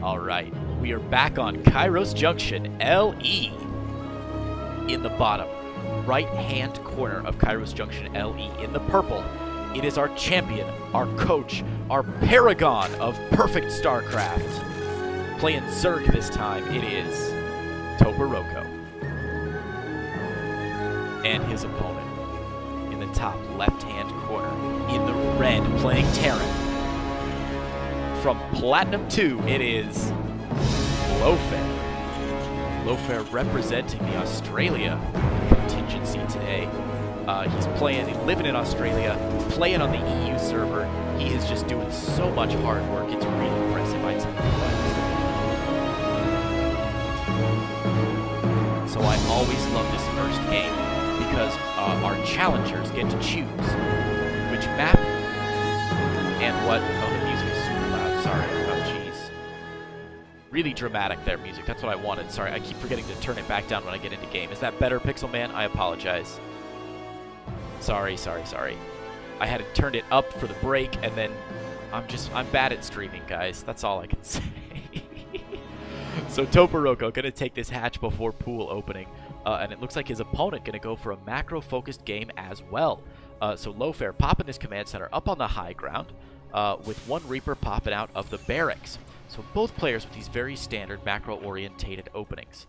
All right, we are back on Kairos Junction, LE. In the bottom right-hand corner of Kairos Junction, LE, in the purple, it is our champion, our coach, our paragon of perfect StarCraft. Playing Zerg this time, it is Toperoco. And his opponent, in the top left-hand corner, in the red, playing Terran. From Platinum 2, it is Lofare. Lofare representing the Australia contingency today. He's living in Australia, playing on the EU server. He is just doing so much hard work. It's really impressive, I tell you. So I always love this first game because our challengers get to choose which map and what. Oh, the music is super loud. Sorry. Oh, jeez. Really dramatic there, music. That's what I wanted. Sorry, I keep forgetting to turn it back down when I get into game. Is that better, Pixel Man? I apologize. Sorry. I had turned it up for the break, and then I'm bad at streaming, guys. That's all I can say. So Toperoco gonna take this hatch before pool opening, and it looks like his opponent gonna go for a macro-focused game as well. So Lofare popping this command center up on the high ground, with one Reaper popping out of the barracks. So both players with these very standard macro-orientated openings.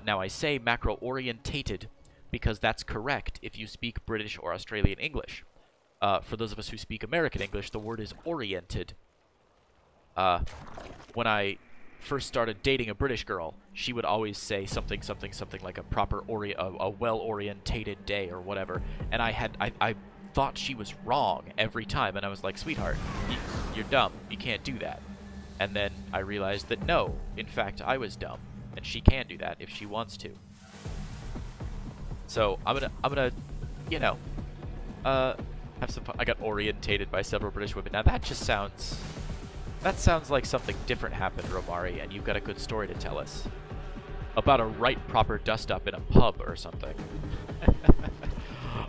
Now I say macro-orientated because that's correct if you speak British or Australian English. For those of us who speak American English, the word is oriented. When I first started dating a British girl, she would always say something like a proper a well-orientated day or whatever, and I thought she was wrong every time, and I was like, sweetheart, you're dumb, you can't do that. And then I realized that no, in fact, I was dumb, and she can do that if she wants to. So I'm gonna, you know, have some fun. I got orientated by several British women. Now that just sounds like something different happened, Romari, and you've got a good story to tell us about a right proper dust-up in a pub or something.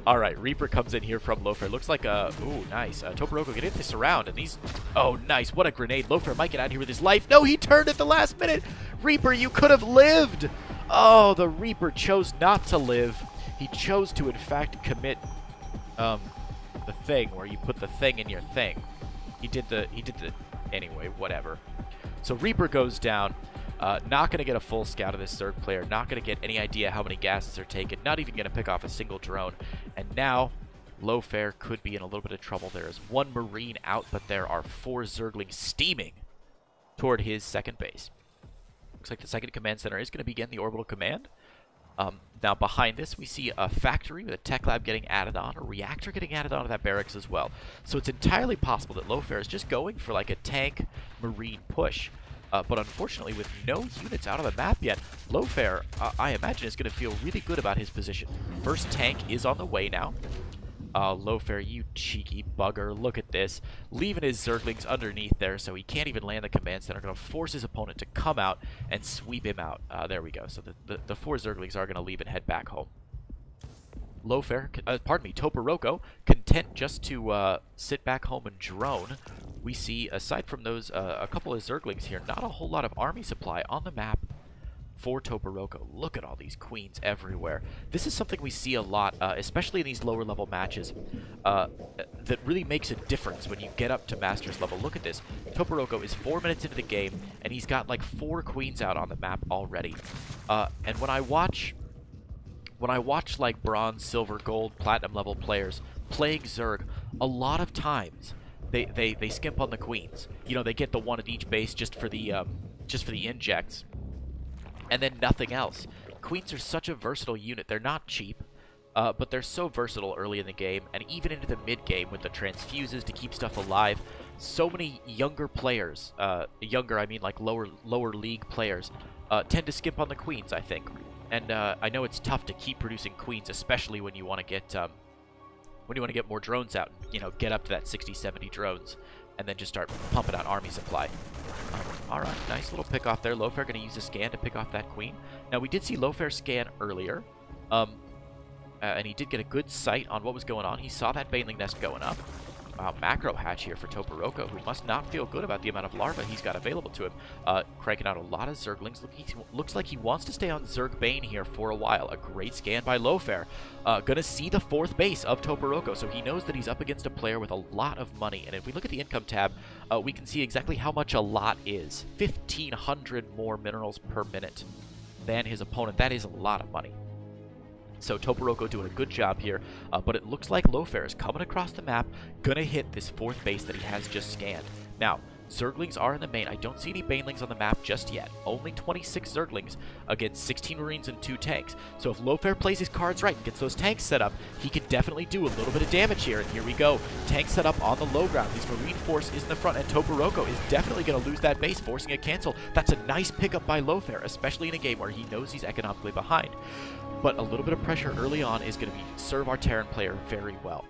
All right, Reaper comes in here from Lofare. Looks like ooh, nice. Toperoco get in this around, and these, oh, nice. What a grenade. Lofare might get out of here with his life. No, he turned at the last minute. Reaper, you could have lived. Oh, the Reaper chose not to live. He chose to, in fact, commit the thing where you put the thing in your thing. He did the, anyway, whatever. So Reaper goes down. Not going to get a full scout of this Zerg player. Not going to get any idea how many gases are taken. Not even going to pick off a single drone. And now, Lofare could be in a little bit of trouble. There is one Marine out, but there are 4 Zerglings steaming toward his second base. Looks like the second command center is going to begin the orbital command. Now behind this, we see a factory with a tech lab getting added on, a reactor getting added onto that barracks as well. So it's entirely possible that Lofare is just going for like a tank Marine push. But unfortunately, with no units out of the map yet, Lofare, I imagine, is going to feel really good about his position. First tank is on the way now. Lofare, you cheeky bugger, look at this. Leaving his Zerglings underneath there so he can't even land the command center. Going to force his opponent to come out and sweep him out. There we go. So the 4 Zerglings are going to leave and head back home. Lofare, pardon me, Toperoco, content just to sit back home and drone. We see, aside from those, a couple of Zerglings here, not a whole lot of army supply on the map for Toperoco. Look at all these queens everywhere. This is something we see a lot, especially in these lower level matches, that really makes a difference when you get up to Masters level. Look at this. Toperoco is 4 minutes into the game, and he's got like 4 queens out on the map already. And when I watch like bronze, silver, gold, platinum level players playing Zerg, a lot of times they skimp on the queens. You know, they get the one at each base just for the injects, and then nothing else. Queens are such a versatile unit. They're not cheap, but they're so versatile early in the game, and even into the mid game with the transfuses to keep stuff alive. So many younger players, younger I mean like lower league players, tend to skimp on the queens, I think. And I know it's tough to keep producing queens, especially when you want to get more drones out, you know, get up to that 60, 70 drones, and then just start pumping out army supply. All right, nice little pick off there. Lofare going to use a scan to pick off that queen. Now, we did see Lofare scan earlier, and he did get a good sight on what was going on. He saw that Baneling nest going up. Wow, macro hatch here for Toperoco, who must not feel good about the amount of larva he's got available to him. Cranking out a lot of Zerglings. Looks like he wants to stay on Zerg Bane here for a while. A great scan by Lofare. Gonna see the 4th base of Toperoco, so he knows that he's up against a player with a lot of money. And if we look at the income tab, we can see exactly how much a lot is. 1,500 more minerals per minute than his opponent. That is a lot of money. So Toperoco doing a good job here, but it looks like Lofare is coming across the map, gonna hit this 4th base that he has just scanned. Now, Zerglings are in the main. I don't see any Banelings on the map just yet. Only 26 Zerglings against 16 Marines and 2 tanks. So if Lofare plays his cards right and gets those tanks set up, he can definitely do a little bit of damage here. And here we go. Tanks set up on the low ground. His Marine force is in the front, and Toperoco is definitely going to lose that base, forcing a cancel. That's a nice pickup by Lofare, especially in a game where he knows he's economically behind. But a little bit of pressure early on is going to serve our Terran player very well.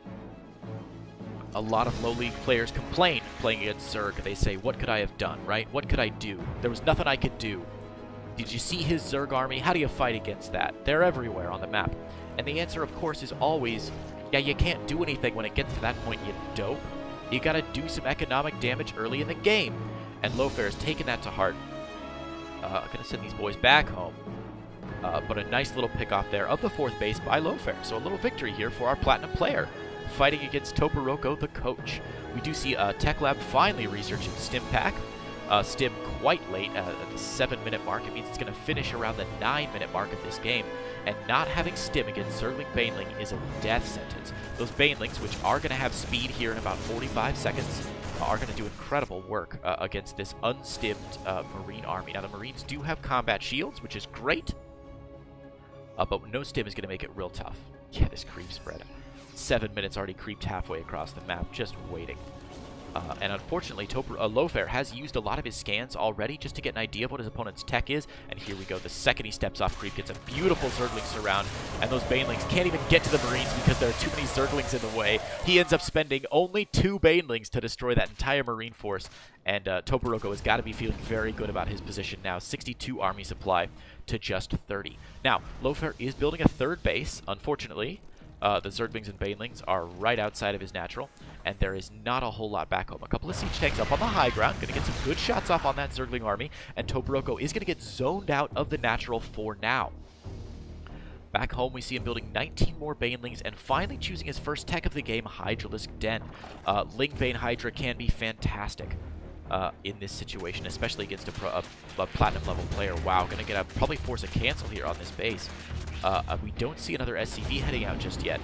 A lot of low league players complain playing against Zerg. They say, what could I have done, right? What could I do? There was nothing I could do. Did you see his Zerg army? How do you fight against that? They're everywhere on the map. And the answer, of course, is always, yeah, you can't do anything when it gets to that point, you dope. You gotta do some economic damage early in the game. And Lofare's taken that to heart. Gonna send these boys back home. But a nice little pick off there of the 4th base by Lofare. So a little victory here for our Platinum player, fighting against Toperoco, the coach. We do see Tech Lab finally researching Stim Pack. Stim quite late at the 7-minute mark. It means it's going to finish around the 9-minute mark of this game. And not having Stim against Zergling Baneling is a death sentence. Those Banelings, which are going to have speed here in about 45 seconds, are going to do incredible work against this unstimmed Marine army. Now, the Marines do have combat shields, which is great. But no Stim is going to make it real tough. Yeah, this creep spread. 7 minutes already creeped halfway across the map, just waiting. And unfortunately, Lofare has used a lot of his scans already just to get an idea of what his opponent's tech is. And here we go. The second he steps off creep, gets a beautiful Zergling surround. And those Banelings can't even get to the Marines because there are too many Zerglings in the way. He ends up spending only 2 Banelings to destroy that entire Marine force. And Toperoco has got to be feeling very good about his position now. 62 army supply to just 30. Now, Lofare is building a 3rd base, unfortunately. The Zerglings and Banelings are right outside of his natural, and there is not a whole lot back home. A couple of siege tanks up on the high ground, going to get some good shots off on that Zergling army, and Toperoco is going to get zoned out of the natural for now. Back home, we see him building 19 more Banelings and finally choosing his first tech of the game, Hydralisk Den. Ling Bane Hydra can be fantastic in this situation, especially against a Platinum level player. Wow, going to get probably force a cancel here on this base. We don't see another SCV heading out just yet.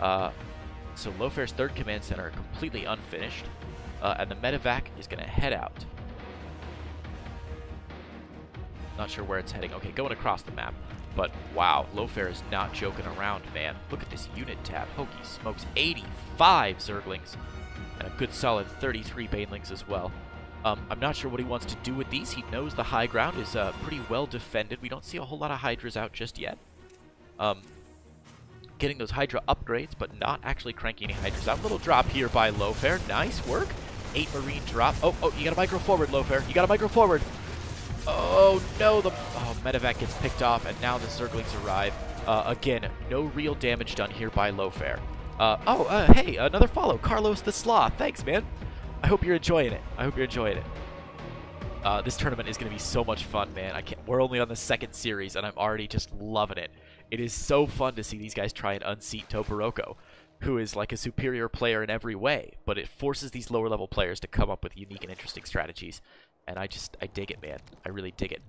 So Lofare's 3rd command center completely unfinished. And the medevac is going to head out. Not sure where it's heading. Okay, going across the map. But wow, Lofare is not joking around, man. Look at this unit tab. Hokey smokes, 85 Zerglings. And a good solid 33 Banelings as well. I'm not sure what he wants to do with these. He knows the high ground is pretty well defended. We don't see a whole lot of Hydras out just yet. Getting those Hydra upgrades, but not actually cranking any Hydras out. Little drop here by Lofare. Nice work. 8 Marine drop. Oh, you got to micro forward, Lofare. You got to micro forward. Oh, no. Medevac gets picked off, and now the Zerglings arrive. Again, no real damage done here by Lofare. Hey, another follow. Carlos the Sloth. Thanks, man. I hope you're enjoying it. This tournament is going to be so much fun, man. We're only on the 2nd series, and I'm already just loving it. It is so fun to see these guys try and unseat Toperoco, who is like a superior player in every way, but it forces these lower level players to come up with unique and interesting strategies. And I dig it, man. I really dig it.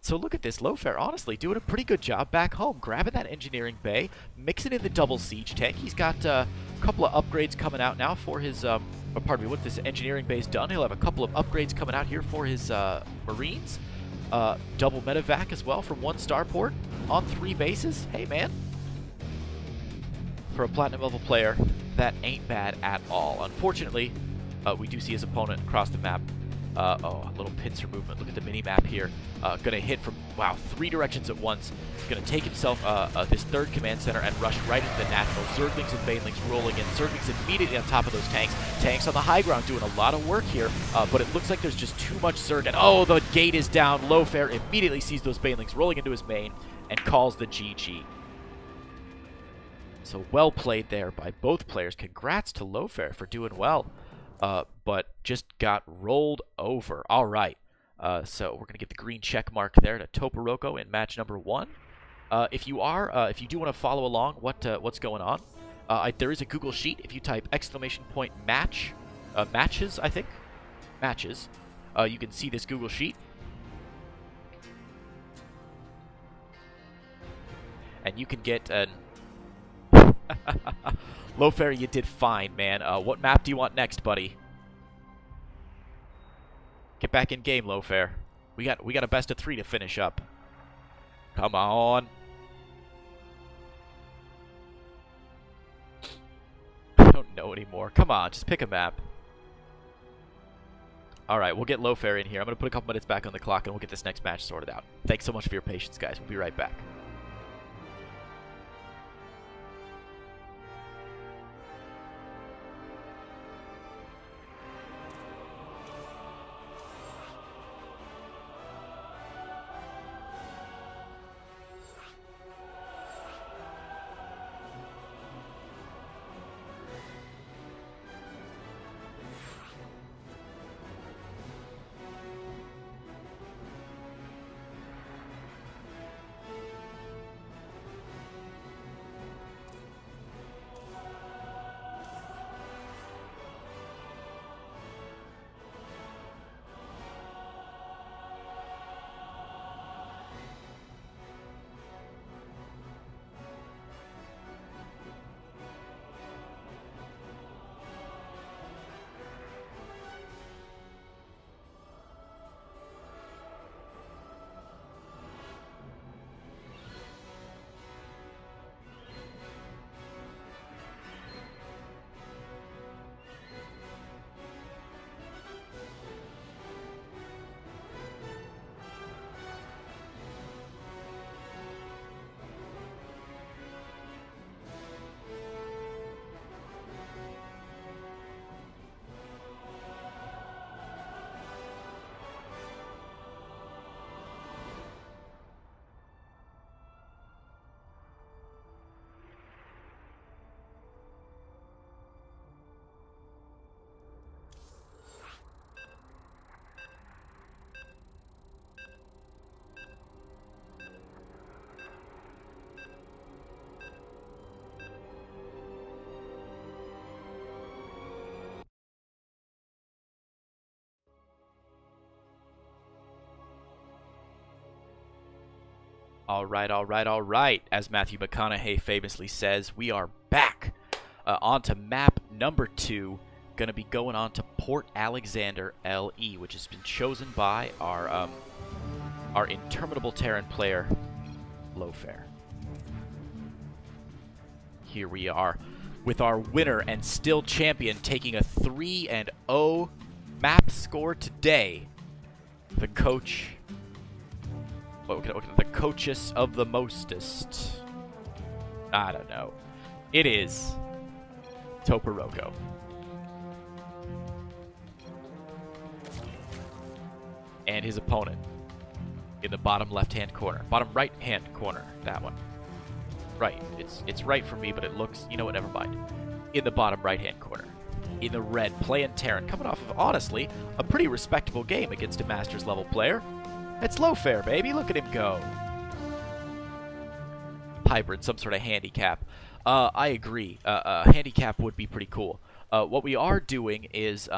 So look at this, Lofare, honestly, doing a pretty good job back home, grabbing that engineering bay, mixing in the double siege tank. He's got a couple of upgrades coming out now for his, pardon me, once this engineering bay's done, he'll have a couple of upgrades coming out here for his Marines. Double medevac as well from 1 starport on 3 bases. Hey, man. For a Platinum level player, that ain't bad at all. Unfortunately, we do see his opponent across the map. A little pincer movement. Look at the mini-map here. Gonna hit from, wow, 3 directions at once. Gonna take himself this 3rd command center and rush right into the natural. Zerglings and Banelings rolling in. Zerglings immediately on top of those tanks. Tanks on the high ground doing a lot of work here, but it looks like there's just too much Zerg. And oh, the gate is down. Lofare immediately sees those Banelings rolling into his main and calls the GG. So well played there by both players. Congrats to Lofare for doing well, but just got rolled over. All right, so we're gonna get the green check mark there to Toperoco in match number 1. If you do want to follow along what's going on, there is a Google Sheet. If you type !match, matches, I think, matches, you can see this Google Sheet. And you can get an... Lofare, you did fine, man. What map do you want next, buddy? Get back in game, Lofare. We got a best of 3 to finish up. Come on. I don't know anymore. Come on, just pick a map. Alright, we'll get Lofare in here. I'm going to put a couple minutes back on the clock and we'll get this next match sorted out. Thanks so much for your patience, guys. We'll be right back. All right. As Matthew McConaughey famously says, we are back on to map number 2. Going to be going on to Port Alexander LE, which has been chosen by our interminable Terran player, Lofare. Here we are with our winner and still champion taking a 3-0 map score today. The coach... the coachess of the mostest. I don't know. It is Toperoco. And his opponent in the bottom left-hand corner. Bottom right-hand corner, that one. Right. It's right for me, but it looks... You know what, never mind. In the bottom right-hand corner. In the red, playing Terran. Coming off of, honestly, a pretty respectable game against a Masters-level player. It's Lofare, baby. Look at him go. Hybrid, some sort of handicap. I agree. Handicap would be pretty cool. What we are doing is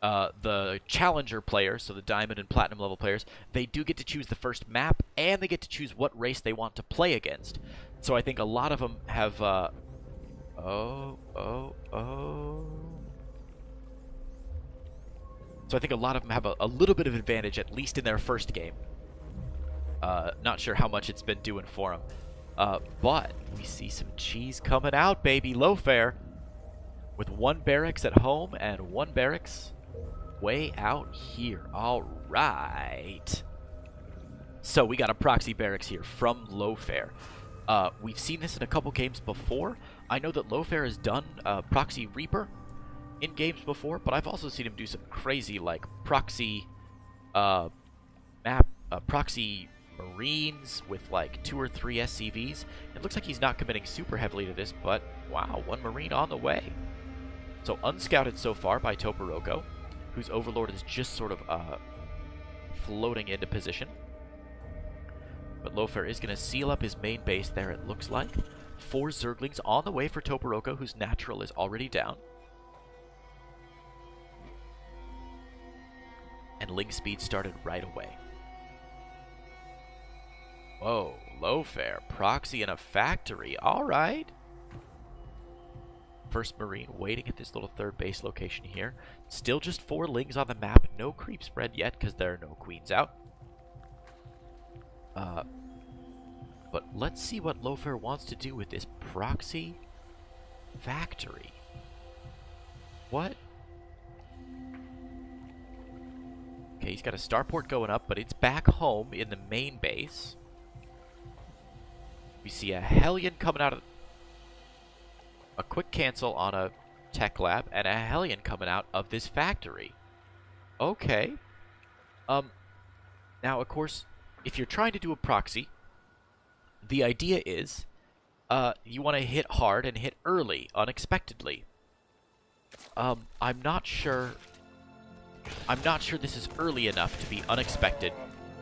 the challenger players, so the diamond and platinum level players, they do get to choose the first map, and they get to choose what race they want to play against. So I think a lot of them have... So I think a lot of them have a little bit of advantage, at least in their first game. Not sure how much it's been doing for them. But we see some cheese coming out, baby. Lofare with 1 barracks at home and 1 barracks way out here. All right. So we got a proxy barracks here from Lofare. We've seen this in a couple games before. I know that Lofare has done proxy Reaper in games before, but I've also seen him do some crazy, like, proxy proxy Marines with like 2 or 3 SCVs. It looks like he's not committing super heavily to this, but wow, 1 Marine on the way. So unscouted so far by Toperoco, whose Overlord is just sort of floating into position. But Lofare is going to seal up his main base there, it looks like. 4 Zerglings on the way for Toperoco, whose natural is already down. And Ling speed started right away. Whoa, Lofare, proxy in a factory, alright. First Marine waiting at this little 3rd base location here. Still just 4 Lings on the map, no creep spread yet because there are no queens out. But let's see what Lofare wants to do with this proxy factory. What? Okay, he's got a starport going up, but it's back home in the main base. We see a Hellion coming out of... a quick cancel on a tech lab, and a Hellion coming out of this factory. Okay. Now, of course, if you're trying to do a proxy, the idea is you want to hit hard and hit early, unexpectedly. I'm not sure this is early enough to be unexpected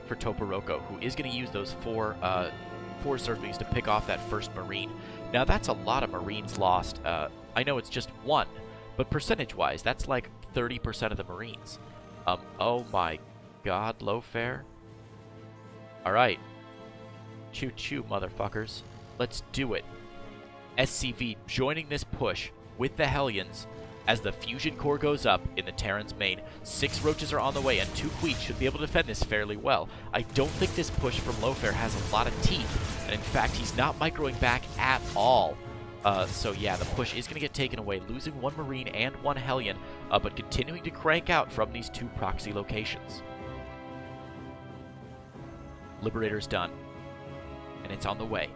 for Toperoco, who is going to use those 4 Zerglings to pick off that first Marine. Now, that's a lot of Marines lost. I know it's just 1, but percentage-wise, that's like 30% of the Marines. Oh my god, Lofare. Alright. Choo-choo, motherfuckers. Let's do it. SCV joining this push with the Hellions as the Fusion Core goes up in the Terran's main. 6 Roaches are on the way, and 2 Queets should be able to defend this fairly well. I don't think this push from Lofare has a lot of teeth, and in fact, he's not microing back at all. So yeah, the push is going to get taken away, losing 1 Marine and 1 Hellion, but continuing to crank out from these 2 proxy locations. Liberator's done, and it's on the way.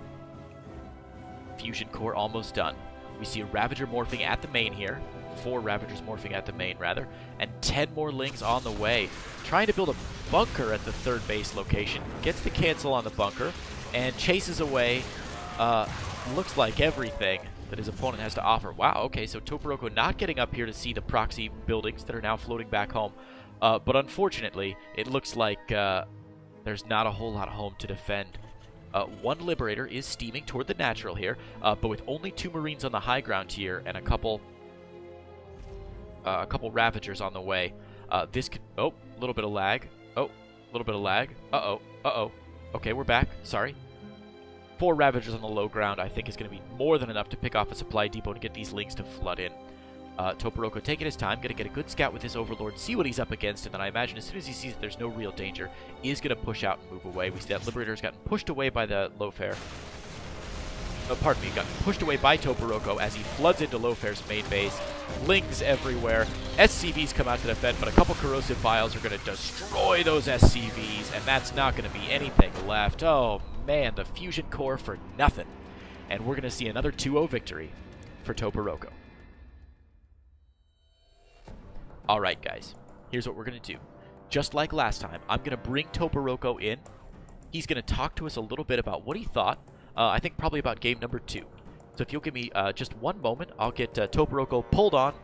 Fusion Core almost done. We see a Ravager morphing at the main here. 4 Ravagers morphing at the main, rather. And 10 more Lings on the way. Trying to build a bunker at the 3rd base location. Gets the cancel on the bunker. And chases away, looks like everything that his opponent has to offer. Wow, okay, so Toperoco not getting up here to see the proxy buildings that are now floating back home. But unfortunately, it looks like there's not a whole lot of home to defend. 1 Liberator is steaming toward the natural here, but with only 2 Marines on the high ground here and a couple Ravagers on the way. This could... oh, a little bit of lag. Oh, a little bit of lag. Uh-oh, uh-oh. Okay, we're back. Sorry. 4 Ravagers on the low ground, I think, is going to be more than enough to pick off a supply depot and get these Lings to flood in. Toperoco taking his time, going to get a good scout with his Overlord, see what he's up against, and then I imagine as soon as he sees that there's no real danger, he is going to push out and move away. We see that Liberator's gotten pushed away by the Lofare. Oh, pardon me, got pushed away by Toperoco as he floods into Lofare's main base. Lings everywhere. SCVs come out to defend, but a couple Corrosive Vials are going to destroy those SCVs, and that's not going to be anything left. Oh, man, the Fusion Core for nothing. And we're going to see another 2-0 victory for Toperoco. Alright, guys. Here's what we're going to do. Just like last time, I'm going to bring Toperoco in. He's going to talk to us a little bit about what he thought. I think probably about game number 2. So if you'll give me just 1 moment, I'll get Toperoco pulled on,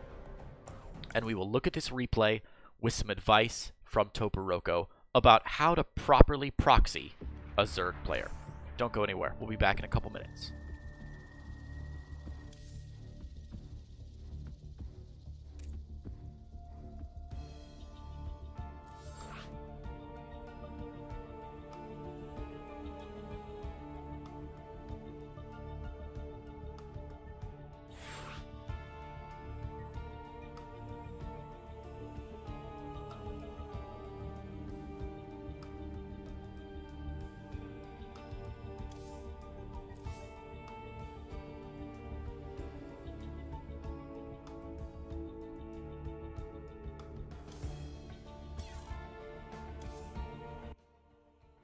and we will look at this replay with some advice from Toperoco about how to properly proxy a Zerg player. Don't go anywhere. We'll be back in a couple minutes.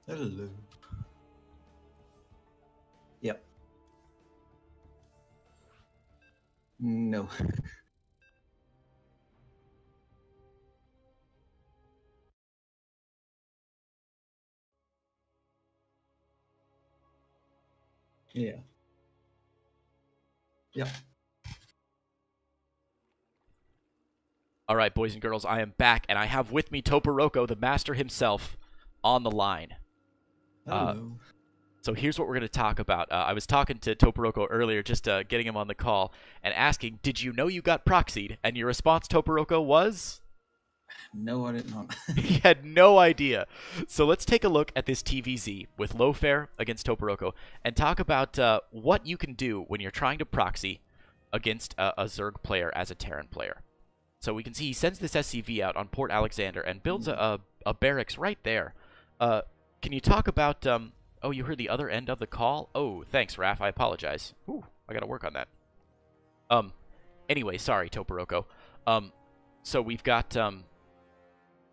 Hello. Yep. No. Yeah. Yeah. All right, boys and girls, I am back, and I have with me Toperoco, the master himself, on the line. Hello. So here's what we're going to talk about. I was talking to Toperoco earlier, just getting him on the call, and asking, did you know you got proxied? And your response, Toperoco, was? No, I did not. He had no idea. So let's take a look at this TVZ with Lofare against Toperoco and talk about what you can do when you're trying to proxy against a Zerg player as a Terran player. So we can see he sends this SCV out on Port Alexander and builds a barracks right there. Can you talk about... oh, you heard the other end of the call? Oh, thanks, Raph. I apologize. Ooh, I gotta work on that. Anyway, sorry, Toperoco. So we've got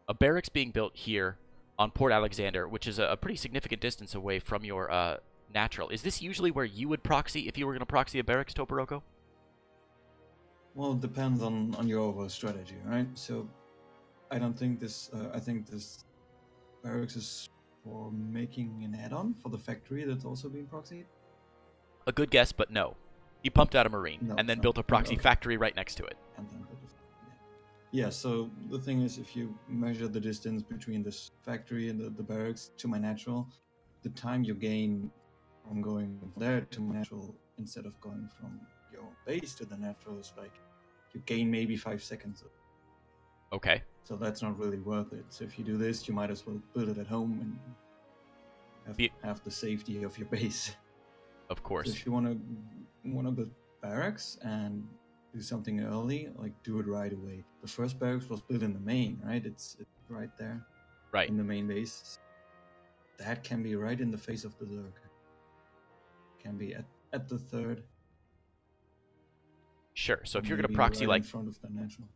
a barracks being built here on Port Alexander, which is a pretty significant distance away from your natural. Is this usually where you would proxy if you were going to proxy a barracks, Toperoco? Well, it depends on your overall strategy, right? So, I don't think this. I think this barracks is for making an add-on for the factory that's also being proxied. A good guess, but no. He pumped out a marine No, and then no, built a proxy okay. factory right next to it. And then yeah. So the thing is, if you measure the distance between this factory and the barracks to my natural, the time you gain from going from there to my natural instead of going from your base to the natural is like you gain maybe 5 seconds. Okay. So that's not really worth it. So if you do this, you might as well build it at home and have the safety of your base. Of course. So if you want to build barracks and do something early, like do it right away. The first barracks was built in the main, right? It's right there, right in the main base. That can be right in the face of the Zerg. Can be at the third. Sure. So if you're going to Maybe proxy right like in front of the natural.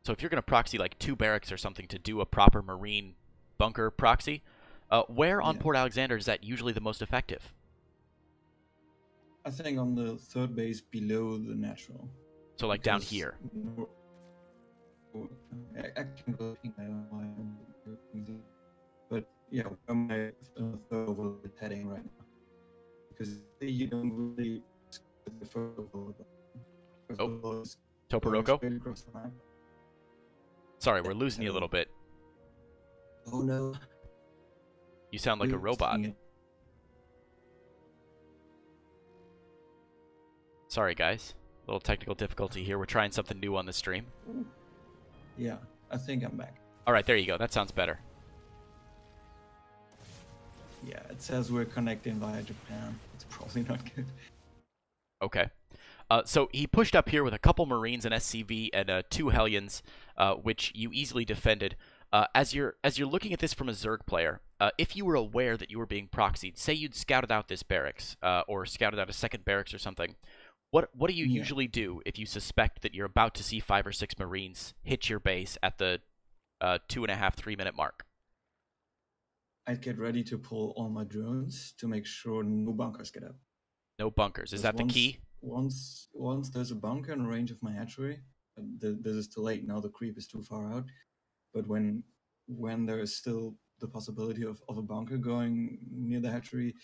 So if you're going to proxy like 2 barracks or something to do a proper marine bunker proxy, where on Port Alexander is that usually the most effective? I think on the third base below the natural. So like down here. I can go but yeah, where my third overall is heading right now. Because you don't really Oh, Toperoco? Sorry, we're losing you a little bit. Oh no. You sound like a robot. Sorry, guys. A little technical difficulty here. We're trying something new on the stream. Yeah, I think I'm back. All right, there you go. That sounds better. Yeah, it says we're connecting via Japan. It's probably not good. Okay. So he pushed up here with a couple Marines, an SCV, and 2 Hellions, which you easily defended. As you're looking at this from a Zerg player, if you were aware that you were being proxied, say you'd scouted out this barracks, or scouted out a second barracks or something, what do you usually do if you suspect that you're about to see 5 or 6 Marines hit your base at the 2.5-3 minute mark? I'd get ready to pull all my drones to make sure no bunkers get up. No bunkers. Is that the key? Once there's a bunker in range of my hatchery, this is too late now. The creep is too far out. But when there is still the possibility of a bunker going near the hatchery,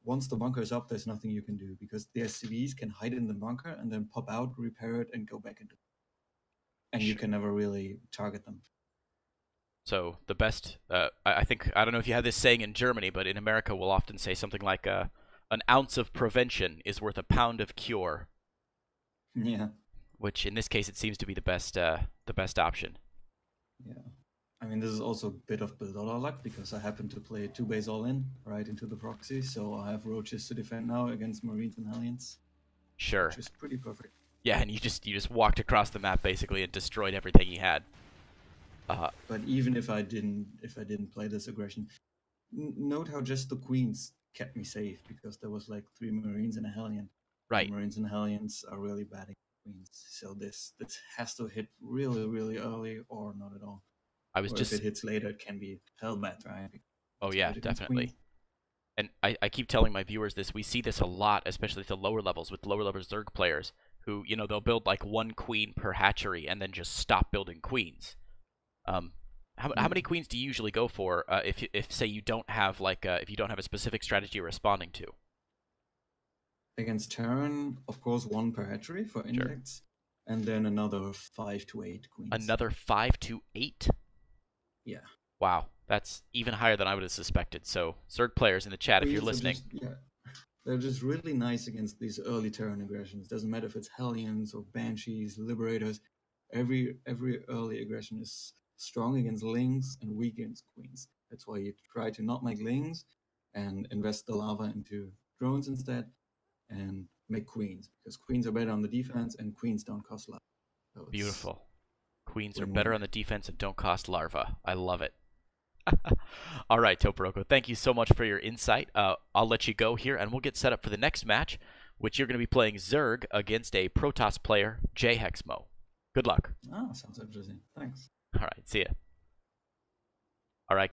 once the bunker is up, there's nothing you can do because the SCVs can hide in the bunker and then pop out, repair it, and go back into it. And you can never really target them. So the best, I think, I don't know if you have this saying in Germany, but in America we'll often say something like, an ounce of prevention is worth a pound of cure. Yeah. Which in this case it seems to be the best option. Yeah. I mean, this is also a bit of dollar luck because I happen to play 2 base all in right into the proxy, so I have roaches to defend now against Marines and Hellions. Sure. Which is pretty perfect. Yeah, and you just walked across the map basically and destroyed everything he had. But even if I didn't play this aggression, note how just the queens kept me safe because there was like 3 Marines and a Hellion. Right. Marines and Hellions are really bad at queens, so this has to hit really, really early or not at all. If it hits later, it can be hell bad, right? Oh yeah, definitely. And I keep telling my viewers this. We see this a lot, especially at the lower levels with lower level Zerg players who, they'll build like 1 queen per hatchery and then just stop building queens. How many queens do you usually go for if say you don't have like if you don't have a specific strategy you're responding to? Against Terran, of course, 1 per hatchery for insects, and then another 5 to 8 queens. Another 5 to 8? Yeah. Wow, that's even higher than I would have suspected. So, Zerg players in the chat, if you're listening. They're just really nice against these early Terran aggressions. Doesn't matter if it's Hellions or Banshees, Liberators. Every early aggression is strong against Lings and weak against Queens. That's why you try to not make Lings and invest the lava into drones instead and make Queens, because Queens are better on the defense and Queens don't cost lava. So beautiful. Queens are win-win. better on the defense and don't cost larva. I love it. All right, Toperoco, thank you so much for your insight. I'll let you go here, and we'll get set up for the next match, which you're going to be playing Zerg against a Protoss player, J-Hexmo. Good luck. Ah, sounds interesting. Thanks. All right, see ya. All right.